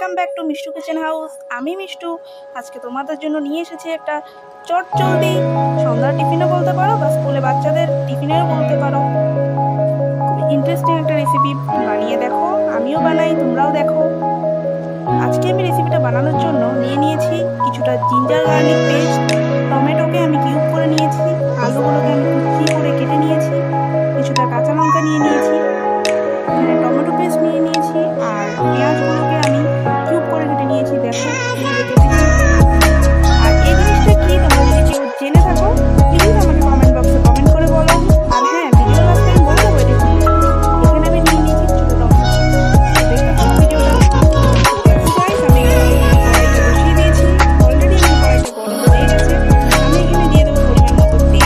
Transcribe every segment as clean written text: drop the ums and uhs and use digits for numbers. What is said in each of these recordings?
Welcome back to Mishtu kitchen house. আমি মিষ্টু আজকে তোমাদের জন্য নিয়ে এসেছি একটা চটজলদি সন্ধ্যার টিফিনও বলতে পারো বা স্কুলে বাচ্চাদের টিফিনেরও বলতে পারো। খুব ইন্টারেস্টিং একটা রেসিপি, বানিয়ে দেখো, আমিও বানাই, তোমরাও দেখো। আজকে আমি রেসিপিটা বানানোর জন্য নিয়ে নিয়েছি কিছুটা জিঞ্জার গার্লিক পেস্ট, টমেটোকে আমি কিউব করে নিয়েছি, আলুগুলোকে আমি কুচি করে কেটে নিয়েছি, কিছুটা কাঁচা লঙ্কা নিয়ে নিয়েছি, এখানে টমেটো পেস্ট নিয়ে নিয়েছি, আর পেঁয়াজগুলোকে আমি কিউব করে কেটে নিয়েছি। দেখো কিভাবে কেটেছি। আর এই জিনিসটা কি তোমরা যদি কেউ জেনে থাকো প্লিজ আমাকে কমেন্ট বক্সে কমেন্ট করে বলো। আর হ্যাঁ, ভিডিও লাস্টে আমি বলে দেবো এটা কি। এখানে আমি নিয়ে নিয়েছি ছোটো টমেটো। দেখতে থাকো ভিডিওটা। দেখো গাইস, আমি এখানে কড়াইটা বসিয়ে দিয়েছি। অলরেডি আমার কড়াইটা গরম হয়ে গেছে। আমি এখানে দিয়ে দেবো পরিমাণ মতো তেল।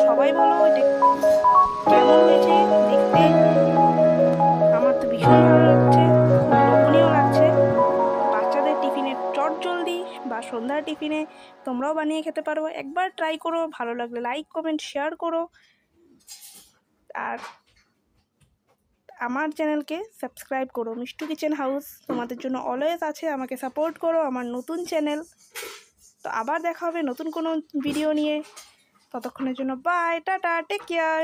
সবাই বলো এটা কেমন হয়েছে দেখতে। আমার তো ভীষণ ভালো লাগছে, লোভনীয় লাগছে। বাচ্চাদের টিফিনে চটজলদি বা সন্ধ্যার টিফিনে তোমরাও বানিয়ে খেতে পারো। একবার ট্রাই করো, ভালো লাগলে লাইক কমেন্ট শেয়ার করো। আর আমার চ্যানেলকে সাবস্ক্রাইব করো। মিষ্টু কিচেন হাউস তোমাদের জন্য অলওয়েজ আছে, আমাকে সাপোর্ট করো। আমার নতুন চ্যানেল। তো আবার দেখা হবে নতুন কোনো ভিডিও নিয়ে। ততক্ষণের জন্য বাই, টাটা, টেক কেয়ার।